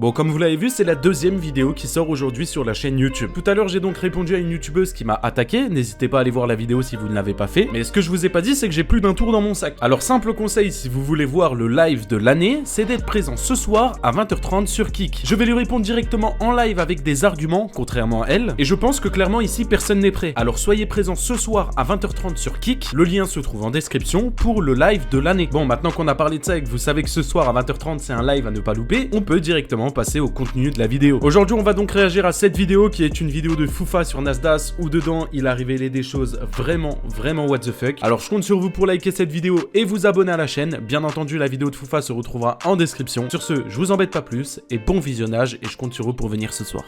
Bon, comme vous l'avez vu, c'est la deuxième vidéo qui sort aujourd'hui sur la chaîne YouTube. Tout à l'heure, j'ai donc répondu à une youtubeuse qui m'a attaqué. N'hésitez pas à aller voir la vidéo si vous ne l'avez pas fait. Mais ce que je vous ai pas dit, c'est que j'ai plus d'un tour dans mon sac. Alors, simple conseil, si vous voulez voir le live de l'année, c'est d'être présent ce soir à 20h30 sur Kik. Je vais lui répondre directement en live avec des arguments, contrairement à elle. Et je pense que clairement ici, personne n'est prêt. Alors, soyez présents ce soir à 20h30 sur Kik. Le lien se trouve en description pour le live de l'année. Bon, maintenant qu'on a parlé de ça et que vous savez que ce soir à 20h30, c'est un live à ne pas louper, on peut directement passer au contenu de la vidéo. Aujourd'hui, on va donc réagir à cette vidéo qui est une vidéo de Foufa sur Nasdas où dedans, il a révélé des choses vraiment what the fuck. Alors, je compte sur vous pour liker cette vidéo et vous abonner à la chaîne. Bien entendu, la vidéo de Foufa se retrouvera en description. Sur ce, je vous embête pas plus et bon visionnage et je compte sur vous pour venir ce soir.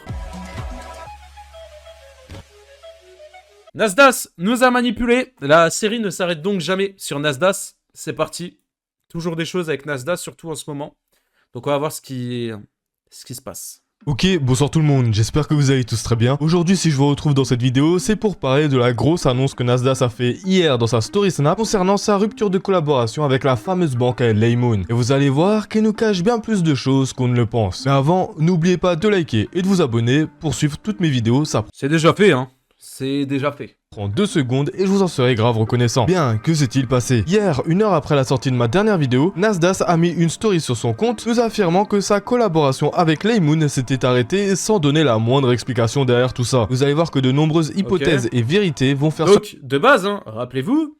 Nasdas nous a manipulés. La série ne s'arrête donc jamais sur Nasdas. C'est parti. Toujours des choses avec Nasdas, surtout en ce moment. Donc on va voir ce qui se passe. Ok, bonsoir tout le monde, j'espère que vous allez tous très bien. Aujourd'hui, si je vous retrouve dans cette vidéo, c'est pour parler de la grosse annonce que Nasdas a fait hier dans sa story Snap concernant sa rupture de collaboration avec la fameuse banque Laymoon. Et vous allez voir qu'elle nous cache bien plus de choses qu'on ne le pense. Mais avant, n'oubliez pas de liker et de vous abonner pour suivre toutes mes vidéos, ça C'est déjà fait, hein. C'est déjà fait. prend 2 secondes et je vous en serai grave reconnaissant. Bien, que s'est-il passé? Hier, une heure après la sortie de ma dernière vidéo, Nasdas a mis une story sur son compte nous affirmant que sa collaboration avec Laymoon s'était arrêtée sans donner la moindre explication derrière tout ça. Vous allez voir que de nombreuses hypothèses et vérités vont faire... Donc, de base, hein, rappelez-vous,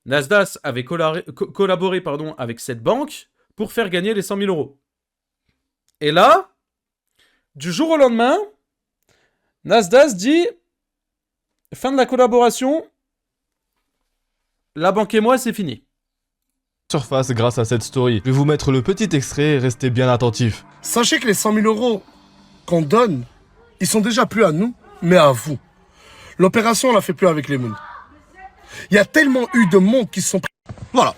Nasdas avait collaboré avec cette banque pour faire gagner les 100 000 euros. Et là, du jour au lendemain, Nasdas dit... Fin de la collaboration, la banque et moi, c'est fini. Surface grâce à cette story. Je vais vous mettre le petit extrait et restez bien attentifs. Sachez que les 100 000 euros qu'on donne, ils sont déjà plus à nous, mais à vous. L'opération, on la fait plus avec les Moon. Il y a tellement eu de monde qui se sont pris... Voilà.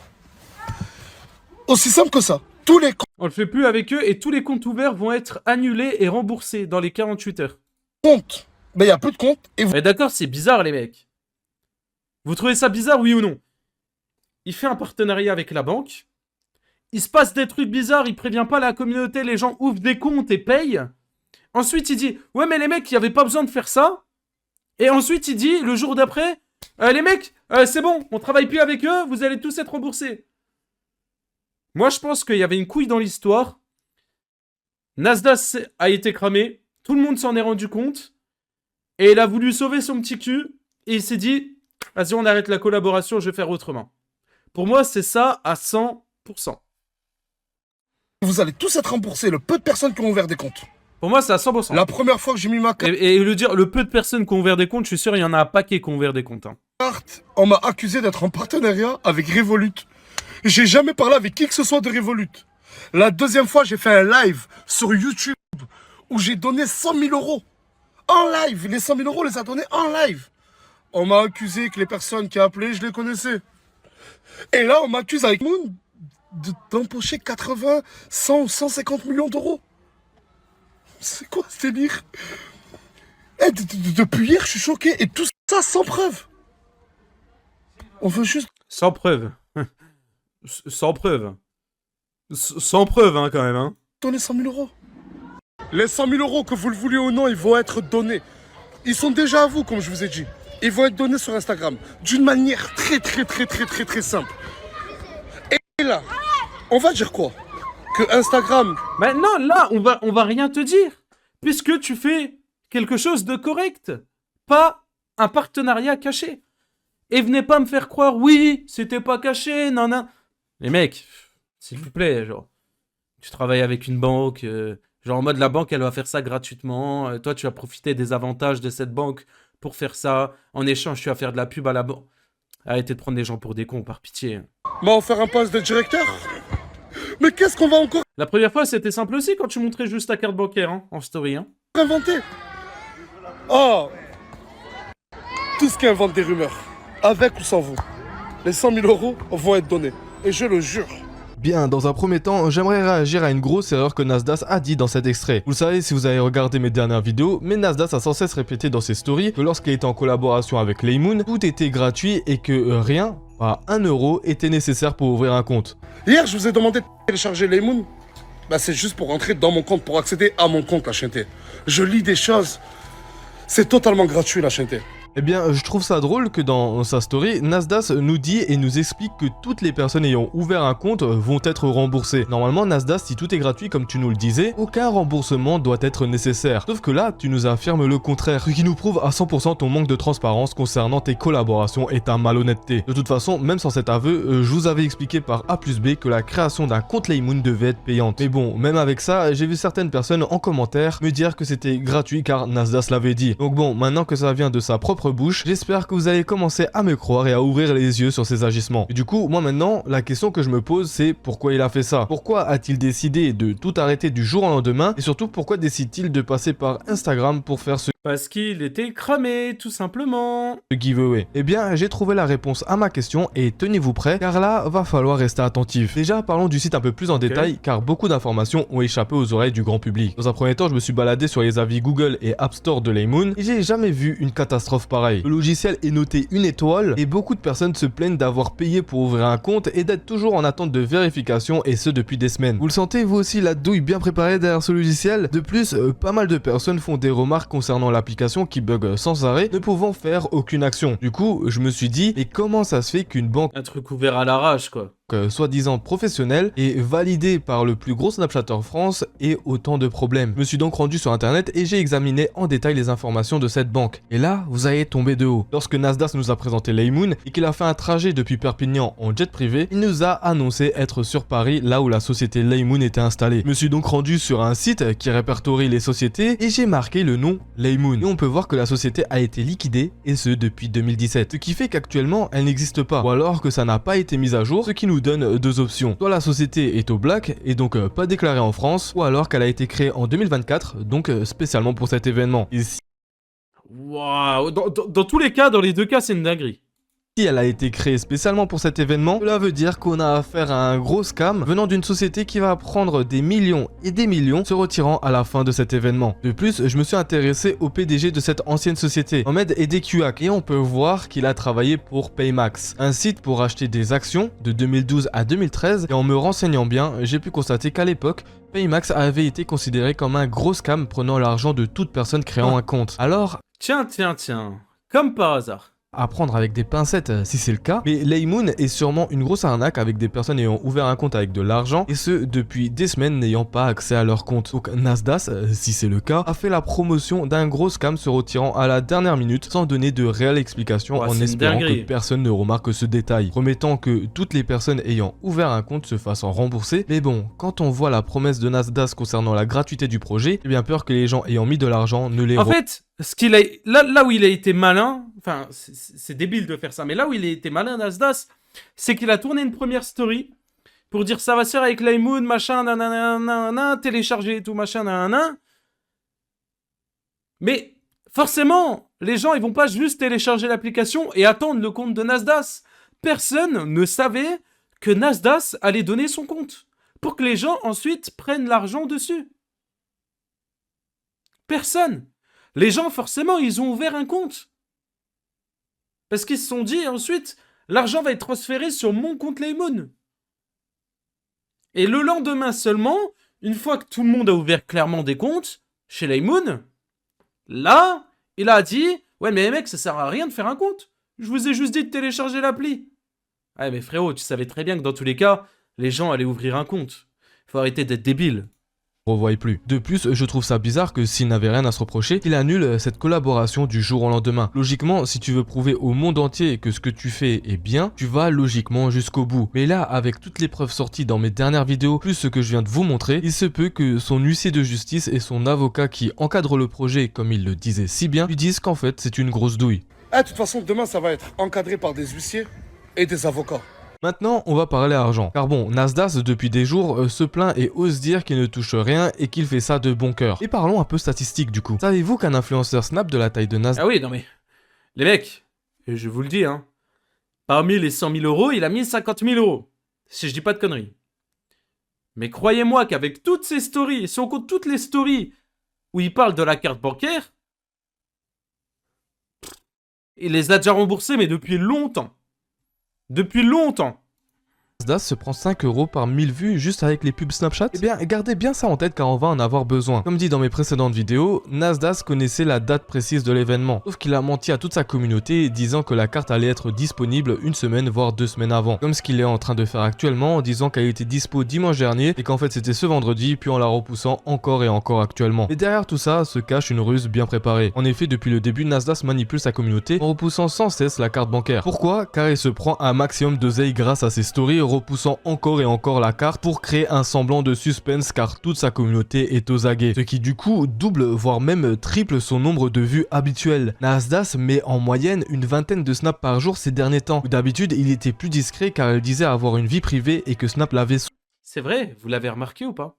Aussi simple que ça. Tous les... On le fait plus avec eux et tous les comptes ouverts vont être annulés et remboursés dans les 48 heures. comptes, ben il y a plus de comptes et vous... Mais d'accord, c'est bizarre les mecs. Vous trouvez ça bizarre, oui ou non? Il fait un partenariat avec la banque. Il se passe des trucs bizarres, il prévient pas la communauté, les gens ouvrent des comptes et payent. Ensuite, il dit, ouais mais les mecs, il n'y avait pas besoin de faire ça. Et ensuite, il dit, le jour d'après, les mecs, c'est bon, on travaille plus avec eux, vous allez tous être remboursés. Moi, je pense qu'il y avait une couille dans l'histoire. Nasdas a été cramé, tout le monde s'en est rendu compte. Et il a voulu sauver son petit cul. Et il s'est dit, vas-y, on arrête la collaboration, je vais faire autrement. Pour moi, c'est ça à 100%. Vous allez tous être remboursés, le peu de personnes qui ont ouvert des comptes. Pour moi, c'est à 100%. La première fois que j'ai mis ma Et le peu de personnes qui ont ouvert des comptes, je suis sûr, il y en a un paquet qui ont ouvert des comptes. Hein. carte, on m'a accusé d'être en partenariat avec Revolut. J'ai jamais parlé avec qui que ce soit de Revolut. La deuxième fois, j'ai fait un live sur YouTube où j'ai donné 100 000 euros. En live, les 100 000 euros, on les a donnés en live. On m'a accusé que les personnes qui appelaient, je les connaissais. Et là, on m'accuse avec Moon d'empocher 80, 100 ou 150 millions d'euros. C'est quoi ce délire? Depuis hier, je suis choqué. Et tout ça sans preuve. On veut juste... Sans preuve. Sans preuve. Sans preuve, hein, quand même. Hein. donner 100 000 euros. Les 100 000 euros, que vous le vouliez ou non, ils vont être donnés. Ils sont déjà à vous, comme je vous ai dit. Ils vont être donnés sur Instagram. D'une manière très simple. Et là, on va dire quoi? Que Instagram... Mais non, là, on va rien te dire. Puisque tu fais quelque chose de correct. Pas un partenariat caché. Et venez pas me faire croire, oui, c'était pas caché, non. Les mecs, s'il vous plaît, genre, tu travailles avec une banque... Genre en mode la banque elle va faire ça gratuitement, toi tu vas profiter des avantages de cette banque pour faire ça, en échange tu vas faire de la pub à la banque. Arrêtez de prendre des gens pour des cons, par pitié. m'a offert un poste de directeur. Mais qu'est-ce qu'on va encore La première fois c'était simple aussi quand tu montrais juste ta carte bancaire hein, en story. Hein. inventer? Oh, tout ce qui invente des rumeurs, avec ou sans vous, les 100 000 euros vont être donnés, et je le jure. Bien, dans un premier temps, j'aimerais réagir à une grosse erreur que Nasdas a dit dans cet extrait. Vous le savez si vous avez regardé mes dernières vidéos, mais Nasdas a sans cesse répété dans ses stories que lorsqu'il était en collaboration avec Laymoon, tout était gratuit et que rien, pas 1 euro, était nécessaire pour ouvrir un compte. Hier, je vous ai demandé de télécharger Laymoon. Bah, c'est juste pour rentrer dans mon compte, pour accéder à mon compte, la chaîneté. Je lis des choses. C'est totalement gratuit, la chaîneté. Eh bien, je trouve ça drôle que dans sa story, Nasdas nous dit et nous explique que toutes les personnes ayant ouvert un compte vont être remboursées. Normalement, Nasdas, si tout est gratuit comme tu nous le disais, aucun remboursement doit être nécessaire. Sauf que là, tu nous affirmes le contraire, ce qui nous prouve à 100% ton manque de transparence concernant tes collaborations et ta malhonnêteté. De toute façon, même sans cet aveu, je vous avais expliqué par A plus B que la création d'un compte Laymoon devait être payante. Mais bon, même avec ça, j'ai vu certaines personnes en commentaire me dire que c'était gratuit car Nasdas l'avait dit. Donc bon, maintenant que ça vient de sa propre bouche, j'espère que vous allez commencer à me croire et à ouvrir les yeux sur ses agissements. Et du coup, moi maintenant, la question que je me pose, c'est pourquoi il a fait ça? Pourquoi a-t-il décidé de tout arrêter du jour au lendemain? Et surtout, pourquoi décide-t-il de passer par Instagram pour faire ce Parce qu'il était cramé, tout simplement. giveaway? Eh bien, j'ai trouvé la réponse à ma question et tenez-vous prêts, car là, va falloir rester attentif. Déjà, parlons du site un peu plus en détail, car beaucoup d'informations ont échappé aux oreilles du grand public. Dans un premier temps, je me suis baladé sur les avis Google et App Store de Laymoon, et j'ai jamais vu une catastrophe pareille. Le logiciel est noté 1 étoile, et beaucoup de personnes se plaignent d'avoir payé pour ouvrir un compte et d'être toujours en attente de vérification, et ce depuis des semaines. Vous le sentez, vous aussi, la douille bien préparée derrière ce logiciel? De plus, pas mal de personnes font des remarques concernant l'application qui bug sans arrêt, ne pouvant faire aucune action. Du coup, je me suis dit, et comment ça se fait qu'une banque Un truc ouvert à l'arrache, quoi. soi-disant professionnelle et validée par le plus gros Snapchatter France ait autant de problèmes? Je me suis donc rendu sur internet et j'ai examiné en détail les informations de cette banque. Et là, vous allez tomber de haut. Lorsque Nasdas nous a présenté Laymoon et qu'il a fait un trajet depuis Perpignan en jet privé, il nous a annoncé être sur Paris, là où la société Laymoon était installée. Je me suis donc rendu sur un site qui répertorie les sociétés et j'ai marqué le nom Laymoon. Et on peut voir que la société a été liquidée, et ce depuis 2017. Ce qui fait qu'actuellement, elle n'existe pas. Ou alors que ça n'a pas été mis à jour, ce qui nous donne deux options. Soit la société est au black et donc pas déclarée en France, ou alors qu'elle a été créée en 2024, donc spécialement pour cet événement. Et si Waouh, dans tous les cas, dans les deux cas, c'est une dinguerie. elle a été créée spécialement pour cet événement, cela veut dire qu'on a affaire à un gros scam venant d'une société qui va prendre des millions et des millions se retirant à la fin de cet événement. De plus, je me suis intéressé au PDG de cette ancienne société, Ahmed Edekuak, et on peut voir qu'il a travaillé pour Paymax, un site pour acheter des actions de 2012 à 2013, et en me renseignant bien, j'ai pu constater qu'à l'époque, Paymax avait été considéré comme un gros scam prenant l'argent de toute personne créant un compte. Alors, Tiens, comme par hasard. à prendre avec des pincettes si c'est le cas, mais Laymoon est sûrement une grosse arnaque avec des personnes ayant ouvert un compte avec de l'argent, et ce depuis des semaines n'ayant pas accès à leur compte. Donc Nasdas, si c'est le cas, a fait la promotion d'un gros scam se retirant à la dernière minute sans donner de réelle explication, Ouais, en c'est une espérant dinguerie. que personne ne remarque ce détail, promettant que toutes les personnes ayant ouvert un compte se fassent en rembourser. Mais bon, quand on voit la promesse de Nasdas concernant la gratuité du projet, j'ai bien peur que les gens ayant mis de l'argent ne les En fait, ce qu'il a, là où il a été malin, enfin, c'est débile de faire ça, mais là où il a été malin, Nasdas, c'est qu'il a tourné une première story pour dire ça va se faire avec Laymoon, machin, nanana, télécharger et tout, machin, nanana. Mais forcément, les gens, ils vont pas juste télécharger l'application et attendre le compte de Nasdas. Personne ne savait que Nasdas allait donner son compte pour que les gens ensuite prennent l'argent dessus. Personne. Les gens, forcément, ils ont ouvert un compte. Parce qu'ils se sont dit, ensuite, l'argent va être transféré sur mon compte Laymoon. Et le lendemain seulement, une fois que tout le monde a ouvert clairement des comptes, chez Laymoon, là, il a dit, ouais, mais mec, ça sert à rien de faire un compte. Je vous ai juste dit de télécharger l'appli. Ouais, mais frérot, tu savais très bien que dans tous les cas, les gens allaient ouvrir un compte. Faut arrêter d'être débile. revoie plus. De plus, je trouve ça bizarre que s'il n'avait rien à se reprocher, qu'il annule cette collaboration du jour au lendemain. Logiquement, si tu veux prouver au monde entier que ce que tu fais est bien, tu vas logiquement jusqu'au bout. Mais là, avec toutes les preuves sorties dans mes dernières vidéos, plus ce que je viens de vous montrer, il se peut que son huissier de justice et son avocat qui encadre le projet, comme il le disait si bien, lui disent qu'en fait c'est une grosse douille. Ah, de toute façon, demain, ça va être encadré par des huissiers et des avocats. Maintenant, on va parler argent. Car bon, Nasdas, depuis des jours, se plaint et ose dire qu'il ne touche rien et qu'il fait ça de bon cœur. Et parlons un peu statistiques du coup. Savez-vous qu'un influenceur Snap de la taille de Nasdas... Ah oui, non mais... Les mecs, et je vous le dis, hein, parmi les 100 000 euros, il a mis 50 000 euros. Si je dis pas de conneries. Mais croyez-moi qu'avec toutes ces stories, si on compte toutes les stories où il parle de la carte bancaire, il les a déjà remboursées, mais depuis longtemps. Depuis longtemps. Nasdaq se prend 5 € par 1000 vues juste avec les pubs Snapchat? Eh bien, gardez bien ça en tête car on va en avoir besoin. Comme dit dans mes précédentes vidéos, Nasdaq connaissait la date précise de l'événement, sauf qu'il a menti à toute sa communauté disant que la carte allait être disponible une semaine voire 2 semaines avant, comme ce qu'il est en train de faire actuellement en disant qu'elle était dispo dimanche dernier et qu'en fait c'était ce vendredi, puis en la repoussant encore et encore actuellement. Mais derrière tout ça se cache une ruse bien préparée. En effet, depuis le début, Nasdaq manipule sa communauté en repoussant sans cesse la carte bancaire. Pourquoi? Car il se prend un maximum d'oseille grâce à ses stories, repoussant encore et encore la carte pour créer un semblant de suspense car toute sa communauté est aux aguets, ce qui du coup double voire même triple son nombre de vues habituelles. Nasdaq met en moyenne une vingtaine de snaps par jour ces derniers temps, où d'habitude il était plus discret car il disait avoir une vie privée et que Snap l'avait. C'est vrai, vous l'avez remarqué ou pas?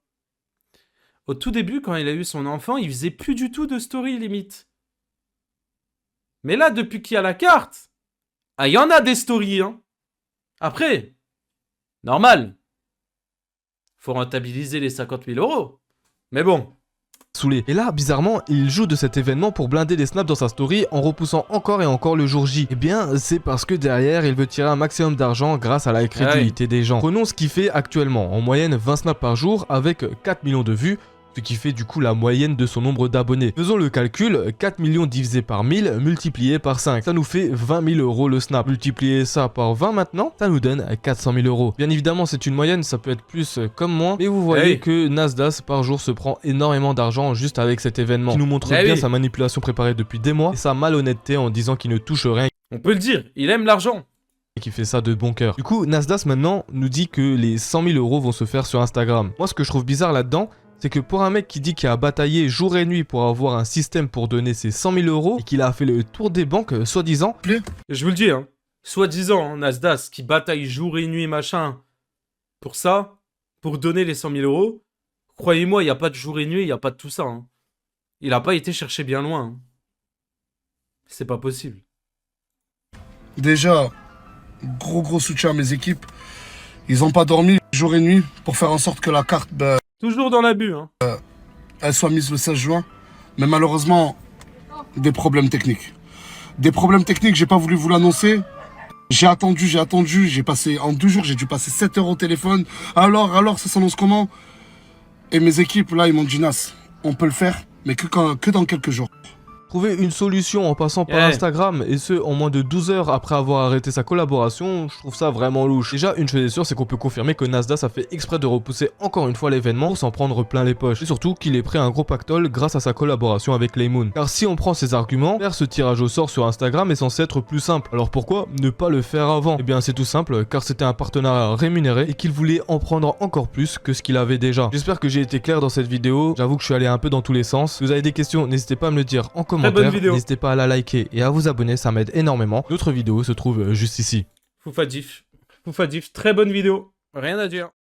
Au tout début, quand il a eu son enfant, il faisait plus du tout de story limite. Mais là, depuis qu'il y a la carte, ah, il y en a des stories, hein. Après, normal. Faut rentabiliser les 50 000 €. Mais bon. Saoulé. Et là, bizarrement, il joue de cet événement pour blinder les snaps dans sa story en repoussant encore et encore le jour J. Eh bien, c'est parce que derrière, il veut tirer un maximum d'argent grâce à la crédulité des gens. Prenons ce qu'il fait actuellement, en moyenne 20 snaps par jour avec 4 millions de vues, ce qui fait du coup la moyenne de son nombre d'abonnés. Faisons le calcul, 4 millions divisé par 1000 multiplié par 5, ça nous fait 20 000 € le snap. Multiplier ça par 20 maintenant, ça nous donne 400 000 €. Bien évidemment c'est une moyenne, ça peut être plus comme moins, mais vous voyez que Nasdaq par jour se prend énormément d'argent juste avec cet événement, qui nous montre bien sa manipulation préparée depuis des mois et sa malhonnêteté en disant qu'il ne touche rien. On peut le dire, il aime l'argent. Et qui fait ça de bon cœur. Du coup, Nasdaq maintenant nous dit que les 100 000 € vont se faire sur Instagram. Moi ce que je trouve bizarre là-dedans, c'est que pour un mec qui dit qu'il a bataillé jour et nuit pour avoir un système pour donner ses 100 000 € et qu'il a fait le tour des banques, soi-disant... Je vous le dis, hein, soi-disant, hein, Nasdaq qui bataille jour et nuit, machin, pour ça, pour donner les 100 000 €, croyez-moi, il n'y a pas de jour et nuit, il n'y a pas de tout ça. Hein. Il n'a pas été chercher bien loin. Hein. C'est pas possible. Déjà, gros soutien à mes équipes. Ils n'ont pas dormi jour et nuit pour faire en sorte que la carte... Toujours dans l'abus, hein. Elle soit mise le 16 juin. Mais malheureusement, des problèmes techniques. Des problèmes techniques, j'ai pas voulu vous l'annoncer. J'ai attendu. J'ai passé, en 2 jours, j'ai dû passer 7 heures au téléphone. Alors, ça s'annonce comment? Et mes équipes, là, ils m'ont dit, Nas, on peut le faire, mais que dans quelques jours. Trouver une solution en passant par Instagram, et ce en moins de 12 heures après avoir arrêté sa collaboration, je trouve ça vraiment louche. Déjà, une chose est sûre, c'est qu'on peut confirmer que Nasdaq a fait exprès de repousser encore une fois l'événement pour s'en prendre plein les poches. Et surtout qu'il est prêt à un gros pactole grâce à sa collaboration avec Laymoon. Car si on prend ses arguments, faire ce tirage au sort sur Instagram est censé être plus simple. Alors pourquoi ne pas le faire avant? Eh bien c'est tout simple, car c'était un partenariat rémunéré et qu'il voulait en prendre encore plus que ce qu'il avait déjà. J'espère que j'ai été clair dans cette vidéo, j'avoue que je suis allé un peu dans tous les sens. Si vous avez des questions, n'hésitez pas à me le dire en commentaire. N'hésitez pas à la liker et à vous abonner, ça m'aide énormément. L'autre vidéo se trouve juste ici. Foufadif, très bonne vidéo. Rien à dire.